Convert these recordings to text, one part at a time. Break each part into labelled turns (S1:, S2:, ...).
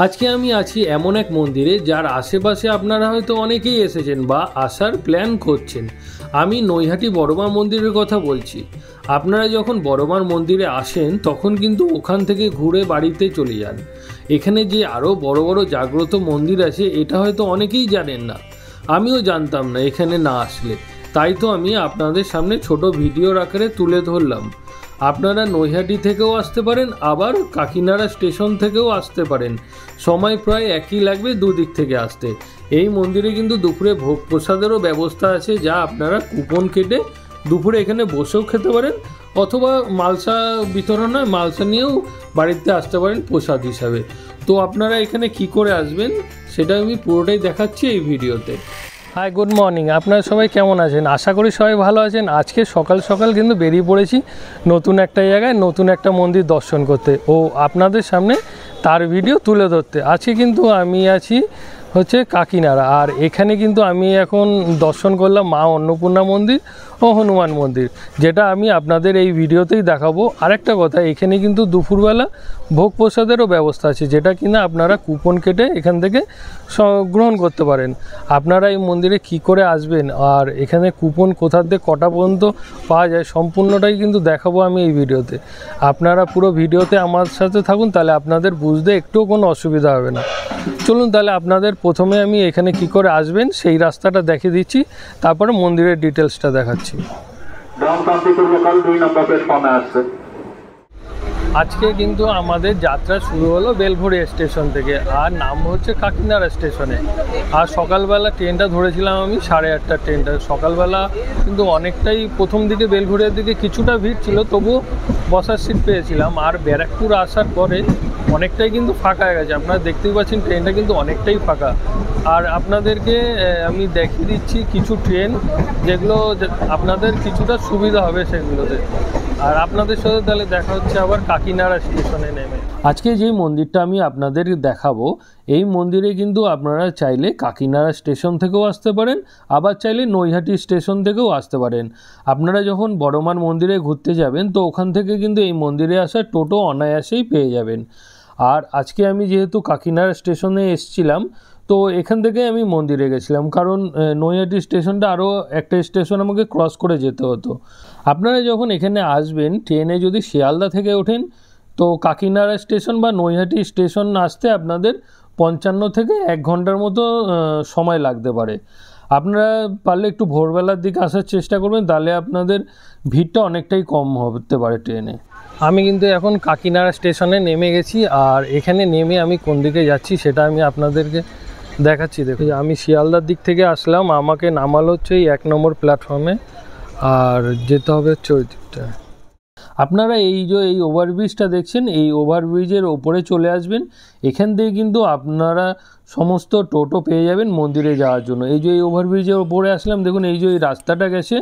S1: আজকে আমি আছি এমন এক মন্দিরে যার আশেপাশে আপনারা হয়তো অনেকেই এসেছেন বা আসার প্ল্যান করছেন। আমি নৈহাটি বড়মা মন্দিরের কথা বলছি। আপনারা যখন বড়মার মন্দিরে আসেন তখন কিন্তু ওখান থেকে ঘুরে বাড়িতে চলে যান। এখানে যে আরও বড় বড় জাগ্রত মন্দির আছে এটা হয়তো অনেকেই জানেন না, আমিও জানতাম না এখানে না আসলে। তাই তো আমি আপনাদের সামনে ছোট ভিডিওর আকারে তুলে ধরলাম। আপনারা নৈহাটি থেকেও আসতে পারেন, আবার কাকিনাড়া স্টেশন থেকেও আসতে পারেন। সময় প্রায় একই লাগবে দুদিক থেকে আসতে। এই মন্দিরে কিন্তু দুপুরে ভোগ প্রসাদেরও ব্যবস্থা আছে, যা আপনারা কুপন কেটে দুপুরে এখানে বসেও খেতে পারেন, অথবা মালসা বিতরণ হয়, মালসা নিয়েও বাড়িতে আসতে পারেন প্রসাদ হিসাবে। তো আপনারা এখানে কি করে আসবেন সেটা আমি পুরোটাই দেখাচ্ছি এই ভিডিওতে। Hi, good morning. আপনারা সবাই কেমন আছেন? আশা করি সবাই ভালো আছেন। আজকে সকাল সকাল কিন্তু বেরিয়ে পড়েছি নতুন একটা জায়গায় নতুন একটা মন্দির দর্শন করতে ও আপনাদের সামনে তার ভিডিও তুলে ধরতে। আজকে কিন্তু আমি আছি হচ্ছে কাকিনাড়া, আর এখানে কিন্তু আমি এখন দর্শন করলাম মা অন্নপূর্ণা মন্দির ও হনুমান মন্দির, যেটা আমি আপনাদের এই ভিডিওতেই দেখাবো। আরেকটা কথা, এখানে কিন্তু দুপুরবেলা ভোগ প্রসাদেরও ব্যবস্থা আছে, যেটা কিনা আপনারা কুপন কেটে এখান থেকে গ্রহণ করতে পারেন। আপনারা এই মন্দিরে কি করে আসবেন আর এখানে কুপন কোথা থেকে কটা পর্যন্ত পাওয়া যায় সম্পূর্ণটাই কিন্তু দেখাবো আমি এই ভিডিওতে। আপনারা পুরো ভিডিওতে আমার সাথে থাকুন, তাহলে আপনাদের বুঝতে একটুও কোনো অসুবিধা হবে না। চলুন তাহলে আপনাদের প্রথমে আমি এখানে কি করে আসবেন সেই রাস্তাটা দেখিয়ে দিচ্ছি, তারপরে মন্দিরের ডিটেলসটা দেখাচ্ছি। আজকে কিন্তু আমাদের যাত্রা শুরু হলো বেলঘড়িয়া স্টেশন থেকে, আর নাম হচ্ছে কাকিনাড়া স্টেশনে। আর সকালবেলা ট্রেনটা ধরেছিলাম আমি 8:30টার ট্রেনটা। সকালবেলা কিন্তু অনেকটাই প্রথম দিকে বেলঘড়িয়ার দিকে কিছুটা ভিড় ছিল, তবুও বসার সিট পেয়েছিলাম। আর ব্যারাকপুর আসার পরে অনেকটাই কিন্তু ফাঁকা হয়ে গেছে, আপনারা দেখতেই পাচ্ছেন ট্রেনটা কিন্তু অনেকটাই ফাঁকা। আর আপনাদেরকে আমি দেখিয়ে দিচ্ছি কিছু ট্রেন যেগুলো আপনাদের কিছুটা সুবিধা হবে সেগুলোতে। আর আপনাদের সাথে তাহলে দেখা হচ্ছে আবার কাকিনাড়া স্টেশনে নেমে। আজকে যেই মন্দিরটা আমি আপনাদের দেখাবো, এই মন্দিরে কিন্তু আপনারা চাইলে কাকিনাড়া স্টেশন থেকেও আসতে পারেন, আবার চাইলে নৈহাটি স্টেশন থেকেও আসতে পারেন। আপনারা যখন বড়মার মন্দিরে ঘুরতে যাবেন তো ওখান থেকে কিন্তু এই মন্দিরে আসা টোটো অনায়াসেই পেয়ে যাবেন। আর আজকে আমি যেহেতু কাকিনাড়া স্টেশনে এসেছিলাম, তো এখান থেকে আমি মন্দিরে গেছিলাম, কারণ নৈহাটি স্টেশনটা আরও একটা স্টেশন আমাকে ক্রস করে যেতে হতো। আপনারা যখন এখানে আসবেন ট্রেনে যদি শিয়ালদা থেকে ওঠেন তো কাকিনাড়া স্টেশন বা নৈহাটি স্টেশন আসতে আপনাদের 55 থেকে 1 ঘন্টার মতো সময় লাগতে পারে। আপনারা পারলে একটু ভোরবেলার দিকে আসার চেষ্টা করবেন, তাহলে আপনাদের ভিড়টা অনেকটাই কম হতে পারে ট্রেনে। আমি কিন্তু এখন কাকিনাড়া স্টেশনে নেমে গেছি, আর এখানে নেমে আমি কোন দিকে যাচ্ছি সেটা আমি আপনাদেরকে দেখাচ্ছি। দেখুন, আমি শিয়ালদার দিক থেকে আসলাম, আমাকে নামালো হচ্ছে এই 1 নম্বর প্ল্যাটফর্মে, আর যেতে হবে হচ্ছে ওই দিকটা। আপনারা এই যে এই ওভারব্রিজটা দেখছেন, এই ওভারব্রিজের ওপরে চলে আসবেন। এখান থেকে কিন্তু আপনারা সমস্ত টোটো পেয়ে যাবেন মন্দিরে যাওয়ার জন্য। এই যে এই ওভারব্রিজের ওপরে আসলাম, দেখুন এই যে এই রাস্তাটা গেছে,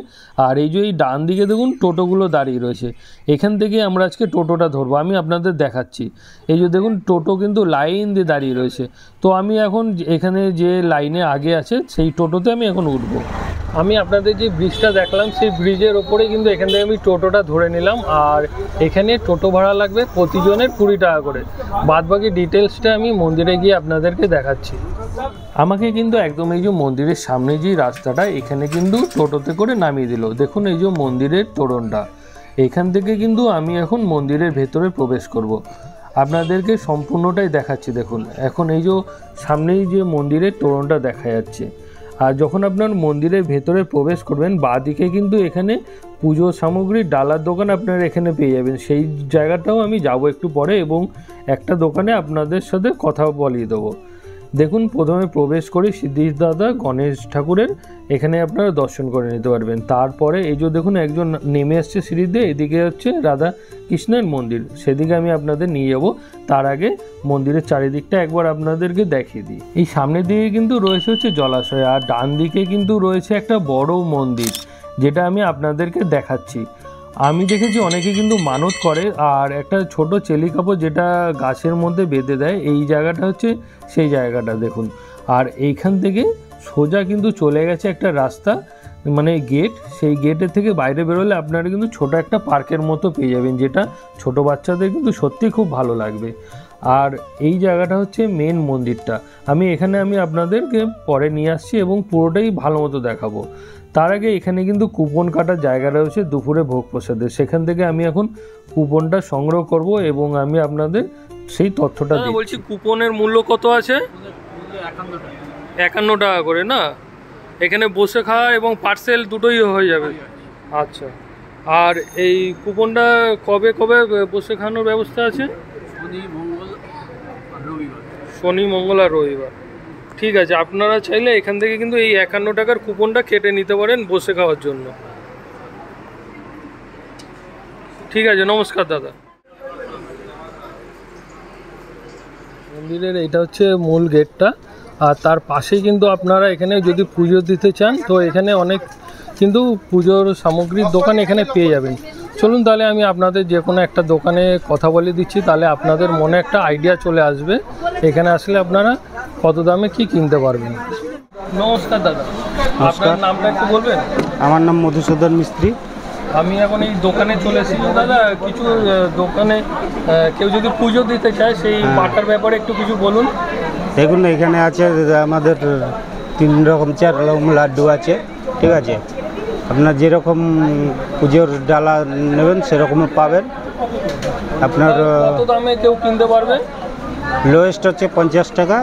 S1: আর এই যে এই ডান দিকে দেখুন টোটোগুলো দাঁড়িয়ে রয়েছে। এখান থেকে আমরা আজকে টোটোটা ধরবো, আমি আপনাদের দেখাচ্ছি। এই যে দেখুন টোটো কিন্তু লাইন দিয়ে দাঁড়িয়ে রয়েছে। তো আমি এখন এখানে যে লাইনে আগে আছে সেই টোটোতে আমি এখন উঠবো। আমি আপনাদের যে ব্রিজটা দেখলাম সেই ব্রিজের ওপরে কিন্তু এখান থেকে আমি টোটোটা ধরে নিলাম, আর এখানে টোটো ভাড়া লাগবে প্রতিজনের 20 টাকা করে। বাদবাকি ডিটেলসটা আমি মন্দিরে গিয়ে আপনাদেরকে দেখাচ্ছি। আমাকে কিন্তু একদম এই যে মন্দিরের সামনে যে রাস্তাটা, এখানে কিন্তু টোটোতে করে নামিয়ে দিল। দেখুন এই যে মন্দিরের তোরণটা, এখান থেকে কিন্তু আমি এখন মন্দিরের ভেতরে প্রবেশ করব। আপনাদেরকে সম্পূর্ণটাই দেখাচ্ছি। দেখুন এখন এই যে সামনেই যে মন্দিরের তোরণটা দেখা যাচ্ছে, আর যখন আপনার মন্দিরের ভেতরে প্রবেশ করবেন বাঁদিকে কিন্তু এখানে পুজো সামগ্রীর ডালার দোকান আপনারা এখানে পেয়ে যাবেন। সেই জায়গাটাও আমি যাব একটু পরে, এবং একটা দোকানে আপনাদের সাথে কথা বলিয়ে দেবো। দেখুন প্রথমে প্রবেশ করি সিদ্ধিশ দাদা গণেশ ঠাকুরের, এখানে আপনারা দর্শন করে নিতে পারবেন। তারপরে এই যে দেখুন একজন নেমে আসছে সিঁড়ি দিয়ে, এদিকে হচ্ছে রাধা কৃষ্ণের মন্দির, সেদিকে আমি আপনাদের নিয়ে যাব। তার আগে মন্দিরের চারিদিকটা একবার আপনাদেরকে দেখিয়ে দিই। এই সামনের দিকে কিন্তু রয়েছে হচ্ছে জলাশয়, আর ডান দিকে কিন্তু রয়েছে একটা বড় মন্দির, যেটা আমি আপনাদেরকে দেখাচ্ছি। আমি দেখেছি অনেকে কিন্তু মানত করে, আর একটা ছোট চেলি কাপড় যেটা গাছের মধ্যে বেঁধে দেয়, এই জায়গাটা হচ্ছে সেই জায়গাটা দেখুন। আর এইখান থেকে সোজা কিন্তু চলে গেছে একটা রাস্তা, মানে গেট, সেই গেটের থেকে বাইরে বেরোলে আপনারা কিন্তু ছোট একটা পার্কের মতো পেয়ে যাবেন, যেটা ছোট বাচ্চাদের কিন্তু সত্যি খুব ভালো লাগবে। আর এই জায়গাটা হচ্ছে মেন মন্দিরটা। আমি আপনাদেরকে পরে নিয়ে আসছি এবং পুরোটাই ভালো মতো দেখাবো। তার আগে এখানে কিন্তু কুপন কাটার জায়গা রয়েছে দুপুরে ভোগ প্রসাদের, সেখান থেকে আমি এখন কুপনটা সংগ্রহ করব এবং আমি আপনাদের সেই তথ্যটা দিই। বলছি কুপনের মূল্য কত আছে? 51 টাকা করে না? এখানে বসে খাওয়া এবং পার্সেল দুটোই হয়ে যাবে। আচ্ছা, আর এই কুপনটা কবে কবে বসে খাওয়ানোর ব্যবস্থা আছে? শনি, মঙ্গল আর রবিবার। ঠিক আছে, আপনারা চাইলে এখান থেকে কিন্তু এই 51 টাকার কুপনটা কেটে নিতে পারেন বসে খাওয়ার জন্য। ঠিক আছে, নমস্কার দাদা। মন্দিরের এটা হচ্ছে মূল গেটটা, আর তার পাশেই কিন্তু আপনারা এখানে যদি পুজো দিতে চান তো এখানে অনেক কিন্তু পুজোর সামগ্রীর দোকান এখানে পেয়ে যাবেন। চলুন তাহলে আমি আপনাদের যে কোনো একটা দোকানে কথা বলে দিচ্ছি, তাহলে আপনাদের মনে একটা আইডিয়া চলে আসবে এখানে আসলে আপনারা কত দামে কি কিনতে পারবেন। নমস্কার দাদা, আপনার নামটা একটু বলবেন?
S2: আমার নাম মধুসূদন মিস্ত্রি।
S1: আমি এখন এই দোকানে চলে এসেছি দাদা। কিছু দোকানে কেউ যদি পুজো দিতে চায় সেই পাঠার ব্যাপারে একটু কিছু বলুন।
S2: দেখুন, এখানে আছে আমাদের 3 রকম 4 রকম লাড্ডু আছে। ঠিক আছে, আপনার যেরকম পুজোর ডালা নেবেন সেরকমও পাবেন। আপনার
S1: কত দামে কেউ কিনতে পারবে?
S2: লোয়েস্ট হচ্ছে 50 টাকা।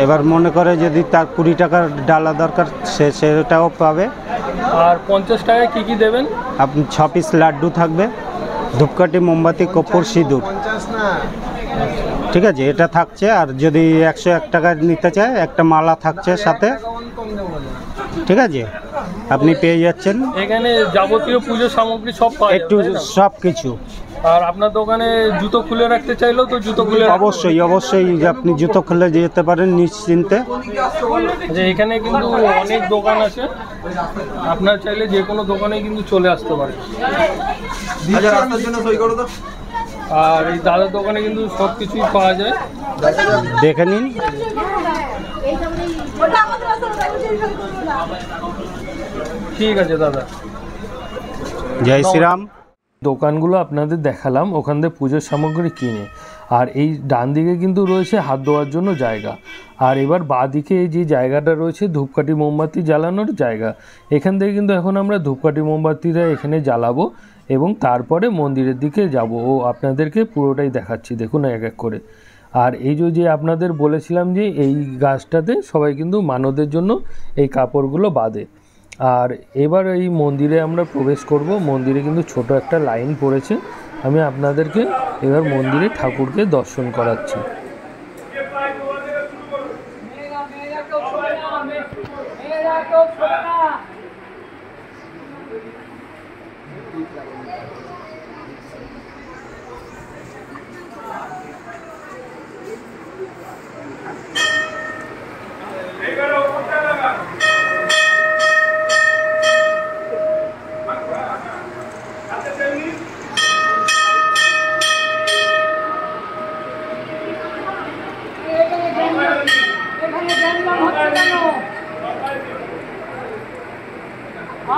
S2: এবার মনে করে যদি তার 20 টাকার ডালা দরকার সেটাও পাবে।
S1: আর 50 টাকায় কী কী দেবেন?
S2: আপনি 6 পিস লাড্ডু থাকবে, ধূপকাঠি, মোমবাতি, কর্পূর, সিঁদুর। ঠিক আছে, এটা থাকছে। আর যদি 101 টাকা নিতে চায় একটা মালা থাকছে সাথে। ঠিক আছে, আপনি পেয়ে যাচ্ছেন
S1: এখানে যাবতীয় পুজোর সামগ্রী সব পাওয়া
S2: একটু সব কিছু।
S1: আর আপনার দোকানে জুতো খুলে রাখতে চাইলেও তো জুতো খুলে
S2: অবশ্যই আপনি জুতো খুলে যেতে পারেন নিশ্চিন্তে।
S1: যে এখানে কিন্তু অনেক দোকান আছে, আপনার চাইলে যে কোনো দোকানে কিন্তু চলে আসতে পারে। আর এই দাদার দোকানে কিন্তু সব কিছুই পাওয়া যায়,
S2: দেখে নিন।
S1: ঠিক আছে দাদা,
S2: জয় শ্রীরাম।
S1: দোকানগুলো আপনাদের দেখালাম ওখান থেকে পুজোর সামগ্রী কিনে। আর এই ডান দিকে কিন্তু রয়েছে হাত ধোয়ার জন্য জায়গা। আর এবার বাঁ দিকে যে জায়গাটা রয়েছে ধূপকাঠি মোমবাতি জ্বালানোর জায়গা। এখান থেকে কিন্তু এখন আমরা ধূপকাঠি মোমবাতিটা এখানে জ্বালাবো এবং তারপরে মন্দিরের দিকে যাব ও আপনাদেরকে পুরোটাই দেখাচ্ছি। দেখুন এক এক করে। আর এই যে আপনাদের বলেছিলাম যে এই গাছটাতে সবাই কিন্তু মানদের জন্য এই কাপড়গুলো বাঁধে। আর এবার এই মন্দিরে আমরা প্রবেশ করব। মন্দিরে কিন্তু ছোট একটা লাইন পড়েছে। আমি আপনাদেরকে এবার মন্দিরে ঠাকুরকে দর্শন করাচ্ছি।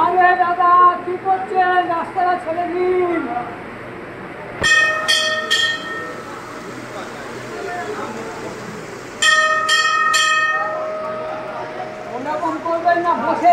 S3: আরে দাদা কি করছেন? রাস্তাটা ছেড়ে দিন। ওরকম করবেন না, বসে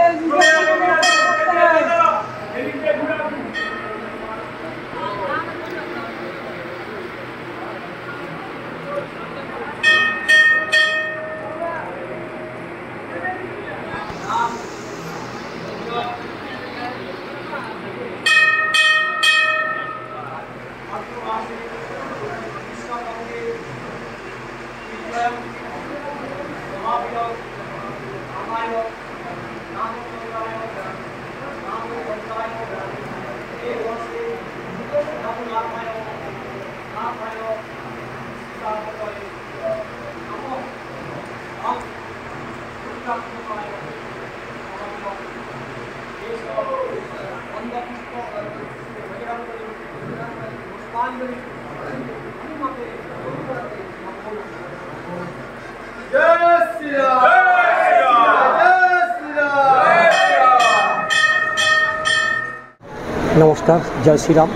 S4: নমস্কার, জয় শ্রীরাম।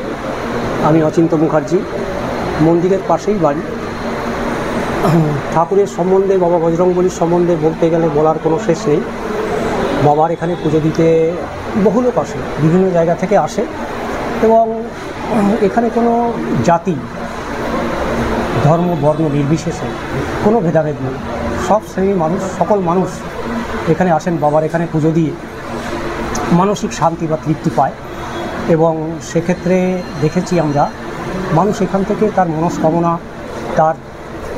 S4: আমি অচিন্ত মুখার্জি, মন্দিরের পাশেই বাড়ি। ঠাকুরের সম্বন্ধে, বাবা বজরংবলীর সম্বন্ধে বলতে গেলে বলার কোনো শেষ নেই। বাবার এখানে পুজো দিতে বহু লোক আসে, বিভিন্ন জায়গা থেকে আসে, এবং এখানে কোনো জাতি, ধর্ম, বর্ণ নির্বিশেষে কোনো ভেদাভেদ নেই। সব শ্রেণীর মানুষ, সকল মানুষ এখানে আসেন বাবার এখানে পুজো দিয়ে মানসিক শান্তি বা তৃপ্তি পায়। এবং সেক্ষেত্রে দেখেছি আমরা, মানুষ এখান থেকে তার মনস্কামনা, তার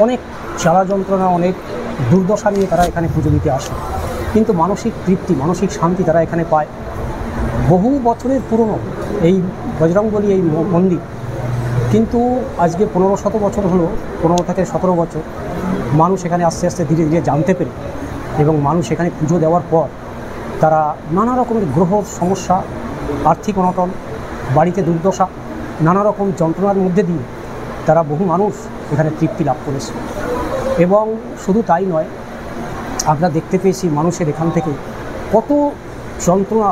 S4: অনেক জ্বালা যন্ত্রণা, অনেক দুর্দশা নিয়ে তারা এখানে পুজো দিতে আসে, কিন্তু মানসিক তৃপ্তি, মানসিক শান্তি তারা এখানে পায়। বহু বছরের পুরনো এই বজরংবলী এই মন্দির, কিন্তু আজকে 1500 বছর হলো, 15 থেকে 17 বছর মানুষ এখানে আস্তে আস্তে ধীরে ধীরে জানতে পেরে, এবং মানুষ এখানে পুজো দেওয়ার পর তারা নানা রকমের গ্রহ সমস্যা, আর্থিক অনটন, বাড়িতে দুর্দশা, নানা রকম যন্ত্রণার মধ্যে দিয়ে তারা বহু মানুষ এখানে তৃপ্তি লাভ করেছে। এবং শুধু তাই নয়, আমরা দেখতে পেয়েছি মানুষের এখান থেকে কত যন্ত্রণা,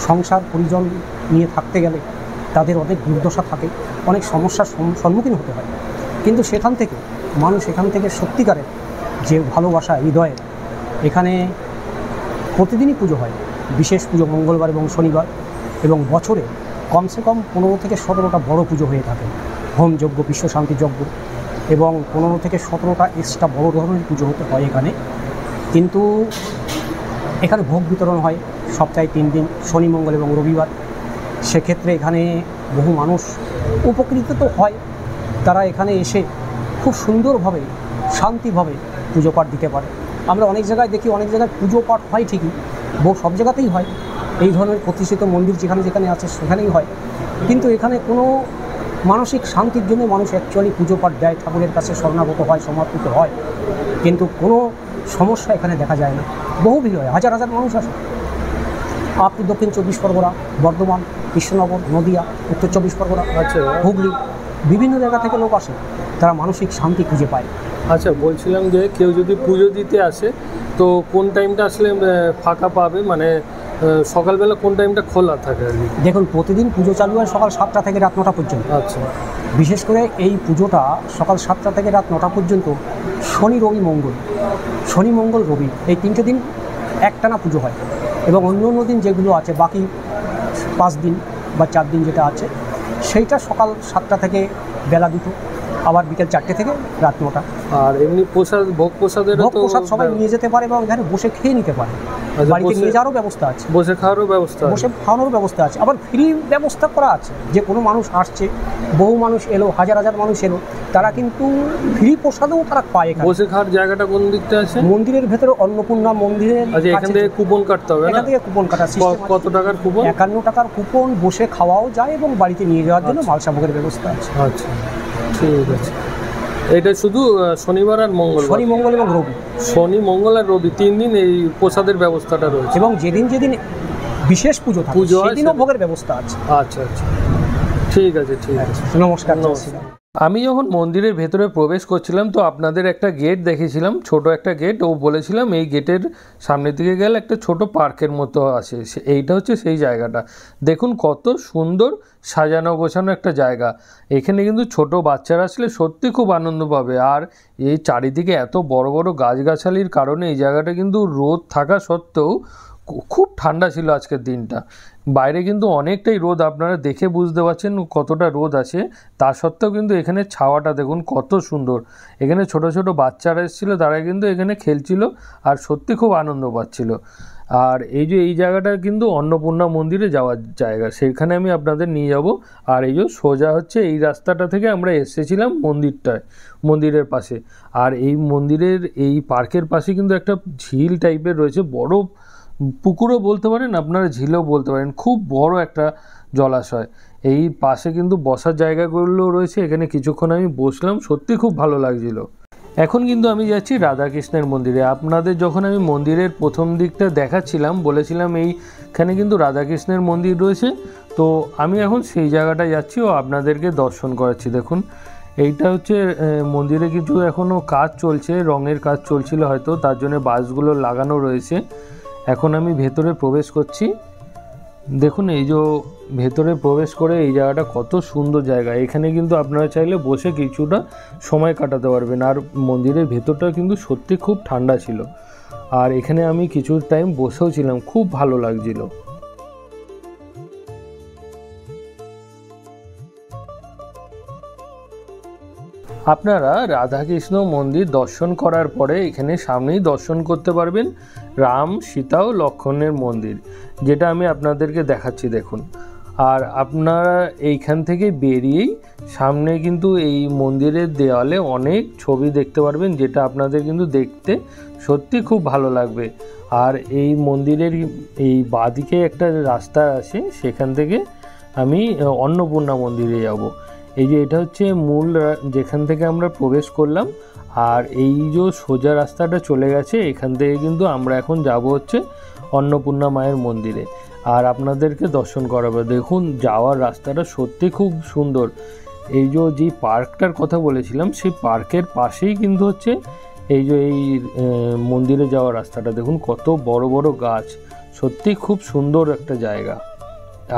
S4: সংসার পরিজন নিয়ে থাকতে গেলে তাদের অনেক দুর্দশা থাকে, অনেক সমস্যার সম্মুখীন হতে হয়, কিন্তু সেখান থেকে মানুষ এখান থেকে সত্যিকারের যে ভালোবাসা হৃদয়ে, এখানে প্রতিদিনই পুজো হয়, বিশেষ পুজো মঙ্গলবার এবং শনিবার, এবং বছরে কমসে কম 15 থেকে 17টা বড় পুজো হয়ে থাকে, হোমযজ্ঞ, বিশ্বশান্তি যজ্ঞ, এবং 15 থেকে 17টা এক্সট্রা বড় ধরনের পুজো হতে হয় এখানে। কিন্তু এখানে ভোগ বিতরণ হয় সপ্তাহে 3 দিন, শনি, মঙ্গল এবং রবিবার। সেক্ষেত্রে এখানে বহু মানুষ উপকৃত তো হয়, তারা এখানে এসে খুব সুন্দরভাবে, শান্তিভাবে পুজো পাঠ দিতে পারে। আমরা অনেক জায়গায় দেখি, অনেক জায়গায় পুজো পাঠ হয় ঠিকই, সব জায়গাতেই হয়, এই ধরনের প্রতিষ্ঠিত মন্দির যেখানে যেখানে আছে সেখানেই হয়, কিন্তু এখানে কোনো মানসিক শান্তির জন্য মানুষ অ্যাকচুয়ালি পুজো পাঠ দেয়, ঠাকুরের কাছে শরণাগত হয়, সমর্পিত হয়, কিন্তু কোনো সমস্যা এখানে দেখা যায় না। বহু ভিড় হয়, হাজার হাজার মানুষ আসে। আপনি দক্ষিণ 24 পরগনা, বর্ধমান, কৃষ্ণনগর, নদিয়া, উত্তর 24 পরগনা, হুগলি, বিভিন্ন জায়গা থেকে লোক আসে, তারা মানসিক শান্তি খুঁজে পায়।
S1: আচ্ছা, বলছিলাম যে কেউ যদি পুজো দিতে আসে তো কোন টাইমটা আসলে ফাঁকা পাবে, মানে সকালবেলা কোন টাইমটা খোলা থাকে আর কি?
S4: দেখুন, প্রতিদিন পুজো চালু হয় সকাল 7টা থেকে রাত 9টা পর্যন্ত।
S1: আচ্ছা।
S4: বিশেষ করে এই পুজোটা সকাল 7টা থেকে রাত 9টা পর্যন্ত, শনি, রবি, মঙ্গল, শনি, মঙ্গল, রবি, এই 3টে দিন একটানা পুজো হয়, এবং অন্য অন্য দিন যেগুলো আছে, বাকি 5 দিন বা 4 দিন যেটা আছে, সেইটা সকাল 7টা থেকে বেলা 2টো, আবার বিকেল 4টে থেকে রাত 9টা।
S1: আর এমনি প্রসাদ, ভোগ প্রসাদের
S4: সবাই নিয়ে যেতে পারে এবং এখানে বসে খেয়ে নিতে পারে। বাড়িতে নিয়ে যাওয়ারও ব্যবস্থা আছে,
S1: বসে খাওয়ারও ব্যবস্থা,
S4: বসে খাওয়ানোর ব্যবস্থা আছে, আবার ফ্রি ব্যবস্থা করা আছে। যে কোনো মানুষ আসছে, বহু মানুষ এলো, হাজার হাজার মানুষ এলো, তারা কিন্তু ফ্রি প্রসাদও তারা পায়।
S1: বসে খাওয়ার জায়গাটা কোন দিকটা আছে?
S4: মন্দিরের ভেতরে অন্নপূর্ণা মন্দিরের।
S1: আচ্ছা, এখান থেকে কুপন কাটতে হবে?
S4: এখান থেকে কুপন কাটার সিস্টেম।
S1: কত টাকার কুপন?
S4: 51 টাকার কুপন, বসে খাওয়াও যায় এবং বাড়িতে নিয়ে যাওয়ার জন্য মালসা ভোগের ব্যবস্থা আছে।
S1: আচ্ছা, ঠিক আছে। এটা শুধু শনিবার আর মঙ্গল?
S4: শনি, মঙ্গল এবং রবি।
S1: শনি, মঙ্গল আর রবি 3 দিন এই প্রসাদের ব্যবস্থাটা রয়েছে,
S4: এবং যেদিন যেদিন বিশেষ পুজো থাকে সেদিনও ভোগের ব্যবস্থা আছে।
S1: আচ্ছা আচ্ছা, ঠিক আছে, ঠিক আছে।
S4: নমস্কার।
S1: আমি যখন মন্দিরের ভেতরে প্রবেশ করছিলাম তো আপনাদের একটা গেট দেখেছিলাম, ছোট একটা গেট, ও বলেছিলাম এই গেটের সামনের দিকে গেলে একটা ছোট পার্কের মতো আছে, এইটা হচ্ছে সেই জায়গাটা। দেখুন কত সুন্দর সাজানো গোছানো একটা জায়গা। এখানে কিন্তু ছোট বাচ্চারা আসলে সত্যি খুব আনন্দ পাবে। আর এই চারিদিকে এত বড় বড় গাছগাছালির কারণে এই জায়গাটা কিন্তু রোদ থাকা সত্ত্বেও খুব ঠান্ডা ছিল আজকের দিনটা। বাইরে কিন্তু অনেকটাই রোদ, আপনারা দেখে বুঝতে পারছেন কতটা রোদ আছে, তা সত্ত্বেও কিন্তু এখানে ছাওয়াটা দেখুন কত সুন্দর। এখানে ছোট ছোট বাচ্চারা এসেছিলো, তারা কিন্তু এখানে খেলছিল আর সত্যি খুব আনন্দ পাচ্ছিল। আর এই যে এই জায়গাটা কিন্তু অন্নপূর্ণা মন্দিরে যাওয়ার জায়গা, সেখানে আমি আপনাদের নিয়ে যাব। আর এই যে সোজা হচ্ছে এই রাস্তাটা থেকে আমরা এসেছিলাম মন্দিরের পাশে। আর এই মন্দিরের এই পার্কের পাশে কিন্তু একটা ঝিল টাইপের রয়েছে, বড় পুকুরও বলতে পারেন, আপনারা ঝিলও বলতে পারেন, খুব বড় একটা জলাশয়। এই পাশে কিন্তু বসার জায়গাগুলো রয়েছে, এখানে কিছুক্ষণ আমি বসলাম, সত্যি খুব ভালো লাগছিল। এখন কিন্তু আমি যাচ্ছি রাধাকৃষ্ণের মন্দিরে। আপনাদের যখন আমি মন্দিরের প্রথম দিকটা দেখাচ্ছিলাম, বলেছিলাম এইখানে কিন্তু রাধাকৃষ্ণের মন্দির রয়েছে, তো আমি এখন সেই জায়গাটায় যাচ্ছি ও আপনাদেরকে দর্শন করাচ্ছি। দেখুন এইটা হচ্ছে মন্দিরে কিছু এখনও কাজ চলছে, রঙের কাজ চলছিল হয়তো, তার জন্য বাসগুলো লাগানো রয়েছে। এখন আমি ভেতরে প্রবেশ করছি। দেখুন এই যে ভেতরে প্রবেশ করে এই জায়গাটা কত সুন্দর জায়গা। এখানে কিন্তু আপনারা চাইলে বসে কিছুটা সময় কাটাতে পারবেন। আর মন্দিরের ভেতরটা কিন্তু সত্যি খুব ঠান্ডা ছিল, আর এখানে আমি কিছু টাইম বসেও ছিলাম, খুব ভালো লাগছিল। আপনারা রাধাকৃষ্ণ মন্দির দর্শন করার পরে এখানে সামনেই দর্শন করতে পারবেন রাম, সীতা ও লক্ষ্মণের মন্দির, যেটা আমি আপনাদেরকে দেখাচ্ছি দেখুন। আর আপনারা এইখান থেকে বেরিয়েই সামনে কিন্তু এই মন্দিরের দেওয়ালে অনেক ছবি দেখতে পারবেন, যেটা আপনাদের কিন্তু দেখতে সত্যি খুব ভালো লাগবে। আর এই মন্দিরের এই বাঁদিকে একটা রাস্তা আছে, সেখান থেকে আমি অন্নপূর্ণা মন্দিরে যাব। এই যে এটা হচ্ছে মূল যেখান থেকে আমরা প্রবেশ করলাম, আর এই যে সোজা রাস্তাটা চলে গেছে, এখান থেকে কিন্তু আমরা এখন যাব হচ্ছে অন্নপূর্ণা মায়ের মন্দিরে, আর আপনাদেরকে দর্শন করাবো। দেখুন যাওয়ার রাস্তাটা সত্যি খুব সুন্দর। এই যে পার্কটার কথা বলেছিলাম, সেই পার্কের পাশেই কিন্তু হচ্ছে এই যে এই মন্দিরে যাওয়ার রাস্তাটা। দেখুন কত বড় বড় গাছ, সত্যি খুব সুন্দর একটা জায়গা।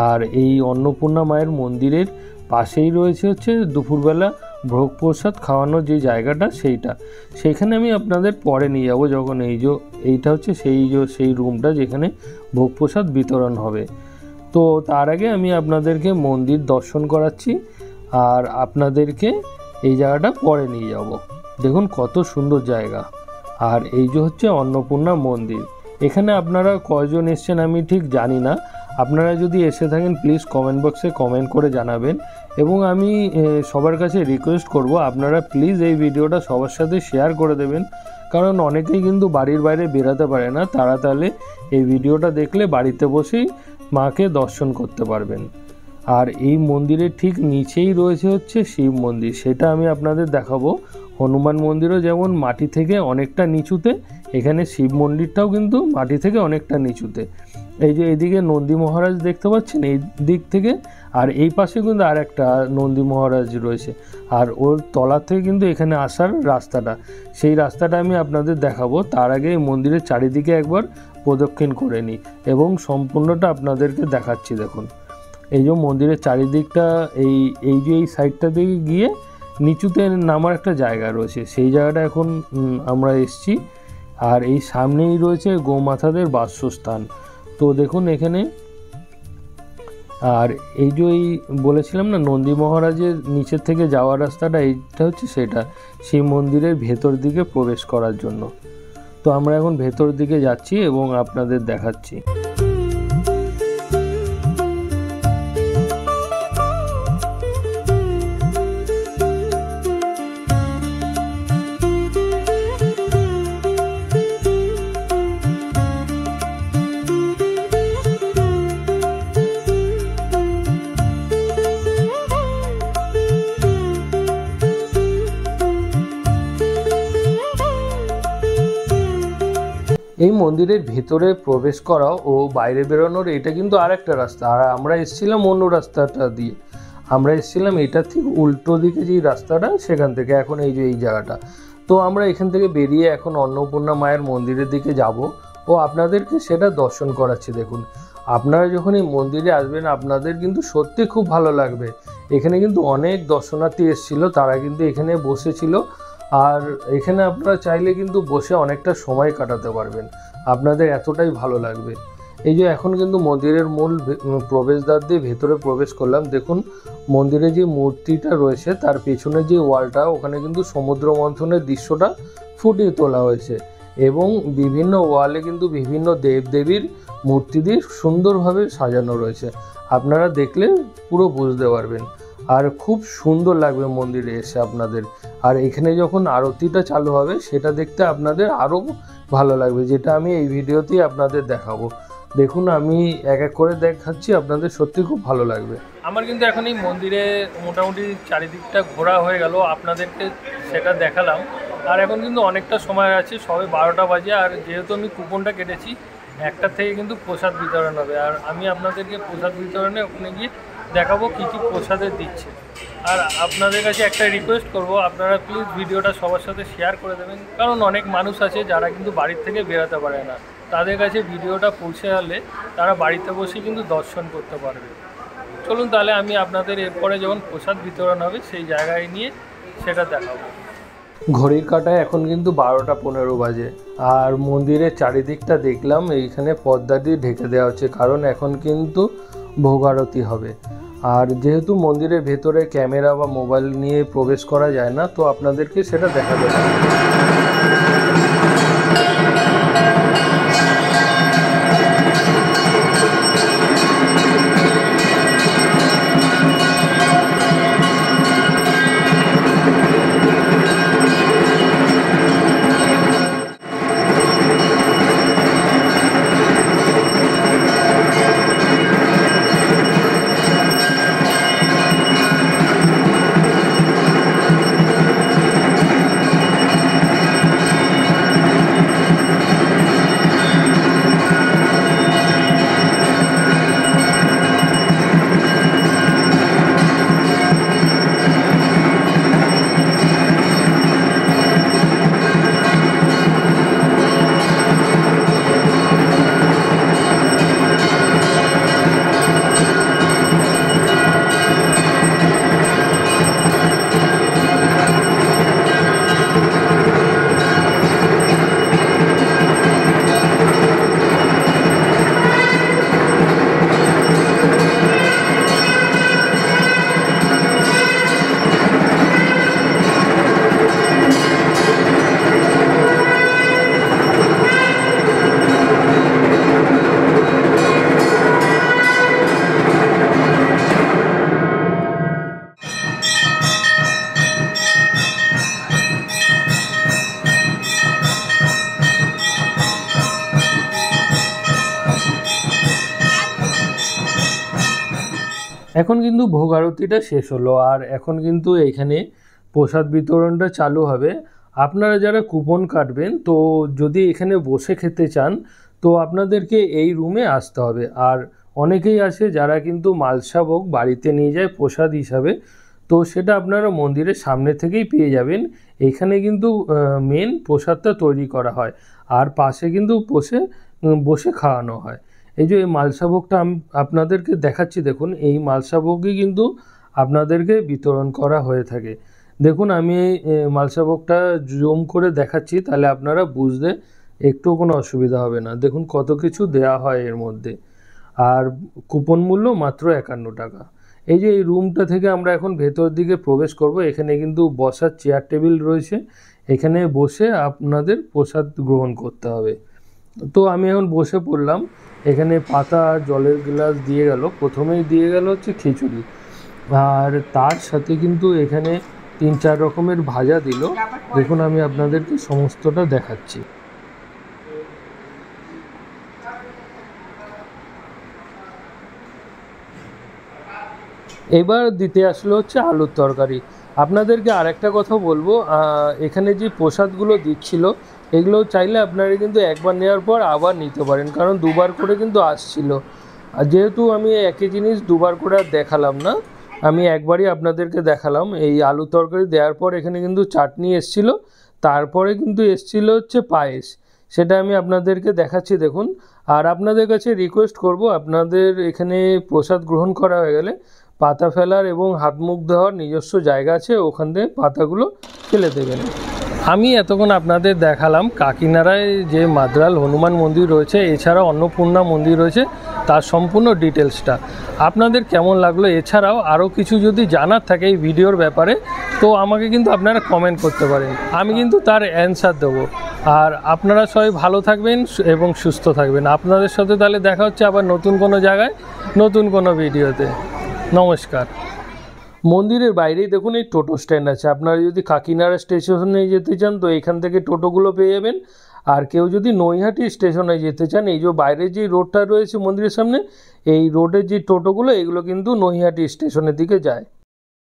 S1: আর এই অন্নপূর্ণা মায়ের মন্দিরের পাশেই রয়েছে হচ্ছে দুপুরবেলা ভোগ প্রসাদ খাওয়ানোর যে জায়গাটা, সেইখানে আমি আপনাদের পরে নিয়ে যাবো, যখন এইটা হচ্ছে সেই রুমটা যেখানে ভোগ প্রসাদ বিতরণ হবে। তো তার আগে আমি আপনাদেরকে মন্দির দর্শন করাচ্ছি, আর আপনাদেরকে এই জায়গাটা পরে নিয়ে যাব। দেখুন কত সুন্দর জায়গা। আর এই যে হচ্ছে অন্নপূর্ণা মন্দির। এখানে আপনারা কয়জন এসছেন আমি ঠিক জানি না, আপনারা যদি এসে থাকেন প্লিজ কমেন্ট বক্সে কমেন্ট করে জানাবেন। এবং আমি সবার কাছে রিকোয়েস্ট করব, আপনারা প্লিজ এই ভিডিওটা সবার সাথে শেয়ার করে দেবেন, কারণ অনেকেই কিন্তু বাড়ির বাইরে বেরাতে পারে না, তারা তাহলে এই ভিডিওটা দেখলে বাড়িতে বসেই মাকে দর্শন করতে পারবেন। আর এই মন্দিরের ঠিক নিচেই রয়েছে হচ্ছে শিব মন্দির, সেটা আমি আপনাদের দেখাবো। হনুমান মন্দিরও যেমন মাটি থেকে অনেকটা নিচুতে, এখানে শিব মন্দিরটাও কিন্তু মাটি থেকে অনেকটা নিচুতে। এই যে এদিকে নন্দী মহারাজ দেখতে পাচ্ছেন এই দিক থেকে, আর এই পাশে কিন্তু আর একটা নন্দী মহারাজ রয়েছে, আর ওর তলা থেকে কিন্তু এখানে আসার রাস্তাটা, সেই রাস্তাটা আমি আপনাদের দেখাবো। তার আগে এই মন্দিরের চারিদিকে একবার প্রদক্ষিণ করে নিই এবং সম্পূর্ণটা আপনাদেরকে দেখাচ্ছি। দেখুন এই যে মন্দিরের চারিদিকটা, এই যে এই সাইডটা দিকে গিয়ে নিচুতে নামার একটা জায়গা রয়েছে, সেই জায়গাটা এখন আমরা এসছি। আর এই সামনেই রয়েছে গোমাতাদের বাসস্থান। তো দেখুন এখানে, আর এই যে বলেছিলাম না নন্দী মহারাজের নিচের থেকে যাওয়ার রাস্তাটা, এইটা হচ্ছে সেটা সেই মন্দিরের ভেতর দিকে প্রবেশ করার জন্য। তো আমরা এখন ভেতর দিকে যাচ্ছি এবং আপনাদের দেখাচ্ছি। এই মন্দিরের ভেতরে প্রবেশ করা ও বাইরে বেরোনোর এটা কিন্তু আরেকটা রাস্তা, আর আমরা এসেছিলাম অন্য রাস্তাটা দিয়ে, আমরা এসেছিলাম এটা ঠিক উল্টো দিকে যেই রাস্তাটা, সেখান থেকে এখন এই যে এই জায়গাটা। তো আমরা এখান থেকে বেরিয়ে এখন অন্নপূর্ণা মায়ের মন্দিরের দিকে যাব ও আপনাদেরকে সেটা দর্শন করাচ্ছি। দেখুন আপনারা যখন এই মন্দিরে আসবেন আপনাদের কিন্তু সত্যি খুব ভালো লাগবে। এখানে কিন্তু অনেক দর্শনার্থী এসেছিল, তারা কিন্তু এখানে বসেছিল, আর এখানে আপনারা চাইলে কিন্তু বসে অনেকটা সময় কাটাতে পারবেন, আপনাদের এতটাই ভালো লাগবে। এই যে এখন কিন্তু মন্দিরের মূল প্রবেশদ্বার দিয়ে ভেতরে প্রবেশ করলাম। দেখুন মন্দিরে যে মূর্তিটা রয়েছে তার পেছনে যে ওয়ালটা, ওখানে কিন্তু সমুদ্র মন্থনের দৃশ্যটা ফুটিয়ে তোলা হয়েছে, এবং বিভিন্ন ওয়ালে কিন্তু বিভিন্ন দেবদেবীর মূর্তি দিয়ে সুন্দরভাবে সাজানো রয়েছে, আপনারা দেখলে পুরো বুঝতে পারবেন। আর খুব সুন্দর লাগবে মন্দিরে এসে আপনাদের। আর এখানে যখন আরতিটা চালু হবে সেটা দেখতে আপনাদের আরও ভালো লাগবে, যেটা আমি এই ভিডিওতেই আপনাদের দেখাবো। দেখুন আমি এক এক করে দেখাচ্ছি, আপনাদের সত্যি খুব ভালো লাগবে। আমার কিন্তু এখন এই মন্দিরে মোটামুটি চারিদিকটা ঘোরা হয়ে গেল, আপনাদেরকে সেটা দেখালাম। আর এখন কিন্তু অনেকটা সময় আছে, সবে 12টা বাজে, আর যেহেতু আমি কুপনটা কেটেছি 1টা থেকে কিন্তু প্রসাদ বিতরণ হবে, আর আমি আপনাদেরকে প্রসাদ বিতরণে ওখানে গিয়ে দেখাবো কী কী প্রসাদে দিচ্ছে। আর আপনাদের কাছে একটা রিকোয়েস্ট করব, আপনারা প্লিজ ভিডিওটা সবার সাথে শেয়ার করে দেবেন, কারণ অনেক মানুষ আছে যারা কিন্তু বাড়ির থেকে বেরোতে পারে না। তাদের কাছে ভিডিওটা পৌঁছে গেলে তারা বাড়িতে বসে কিন্তু দর্শন করতে পারবে। চলুন তাহলে আমি আপনাদের এরপরে যখন প্রসাদ বিতরণ হবে সেই জায়গায় নিয়ে সেটা দেখাবো। ঘড়ির কাঁটায় এখন কিন্তু 12টা 15 বাজে, আর মন্দিরের চারিদিকটা দেখলাম এইখানে পর্দা দিয়ে ঢেকে দেওয়া হচ্ছে, কারণ এখন কিন্তু ভোগ আরতি হবে। আর যেহেতু মন্দিরের ভেতরে ক্যামেরা বা মোবাইল নিয়ে প্রবেশ করা যায় না, তো আপনাদেরকে সেটা দেখাতে হবে। এখন কিন্তু ভোগ আরতিটা শেষ হলো, আর এখন কিন্তু এখানে প্রসাদ বিতরণটা চালু হবে। আপনারা যারা কুপন কাটবেন, তো যদি এখানে বসে খেতে চান তো আপনাদেরকে এই রুমে আসতে হবে। আর অনেকেই আছে যারা কিন্তু মালসা ভোগ বাড়িতে নিয়ে যায় প্রসাদ হিসাবে, তো সেটা আপনারা মন্দিরের সামনে থেকেই পেয়ে যাবেন। এখানে কিন্তু মেন প্রসাদটা তৈরি করা হয়, আর পাশে কিন্তু বসে খাওয়ানো হয়। এই যে এই মালসা ভোগটা আমি আপনাদেরকে দেখাচ্ছি, দেখুন এই মালসা ভোগই কিন্তু আপনাদেরকে বিতরণ করা হয়ে থাকে। দেখুন আমি মালসা ভোগটা জুম করে দেখাচ্ছি, তাহলে আপনারা বুঝতে একটু কোনো অসুবিধা হবে না। দেখুন কত কিছু দেয়া হয় এর মধ্যে, আর কুপন মূল্য মাত্র 51 টাকা। এই যে এই রুমটা থেকে আমরা এখন ভেতর দিকে প্রবেশ করব, এখানে কিন্তু বসার চেয়ার টেবিল রয়েছে, এখানে বসে আপনাদের প্রসাদ গ্রহণ করতে হবে। তো আমি এখন বসে পড়লাম। এখানে পাতা আর জলের গ্লাস দিয়ে গেল, প্রথমেই দিয়ে গেল হচ্ছে খিচুড়ি, আর তার সাথে কিন্তু এখানে 3-4 রকমের ভাজা দিল। দেখুন আমি আপনাদেরকে সমস্তটা দেখাচ্ছি। এবার দিতে আসলো হচ্ছে আলুর তরকারি। আপনাদেরকে আরেকটা কথা বলবো, এখানে যে প্রসাদগুলো দিচ্ছিল এগুলো চাইলে আপনারা কিন্তু একবার নেওয়ার পর আবার নিতে পারেন, কারণ দুবার করে কিন্তু আসছিল। আর যেহেতু আমি একই জিনিস দুবার করে আর দেখালাম না, আমি একবারই আপনাদেরকে দেখালাম। এই আলু তরকারি দেওয়ার পর এখানে কিন্তু চাটনি এসছিল, তারপরে কিন্তু এসছিল হচ্ছে পায়েস, সেটা আমি আপনাদেরকে দেখাচ্ছি দেখুন। আর আপনাদের কাছে রিকোয়েস্ট করব, আপনাদের এখানে প্রসাদ গ্রহণ করা হয়ে গেলে পাতা ফেলার এবং হাত মুখ ধোয়ার নিজস্ব জায়গা আছে, ওখান থেকে পাতাগুলো ফেলে দেবেন। আমি এতক্ষণ আপনাদের দেখালাম কাকিনাড়ায় যে মাদ্রাল হনুমান মন্দির রয়েছে, এছাড়া অন্নপূর্ণা মন্দির রয়েছে, তার সম্পূর্ণ ডিটেলসটা আপনাদের কেমন লাগলো। এছাড়াও আরও কিছু যদি জানার থাকে এই ভিডিওর ব্যাপারে, তো আমাকে কিন্তু আপনারা কমেন্ট করতে পারেন, আমি কিন্তু তার অ্যান্সার দেবো। আর আপনারা সবাই ভালো থাকবেন এবং সুস্থ থাকবেন। আপনাদের সাথে তাহলে দেখা হচ্ছে আবার নতুন কোনো জায়গায় নতুন কোনো ভিডিওতে। নমস্কার। মন্দিরের বাইরেই দেখুন এই টোটো স্ট্যান্ড আছে, আপনারা যদি কাকিনাড়া স্টেশনে যেতে চান তো এখান থেকে টোটোগুলো পেয়ে যাবেন। আর কেউ যদি নৈহাটি স্টেশনে যেতে চান, এই যে বাইরে যে রোডটা রয়েছে মন্দিরের সামনে, এই রোডের যে টোটোগুলো এগুলো কিন্তু নৈহাটি স্টেশনের দিকে যায়।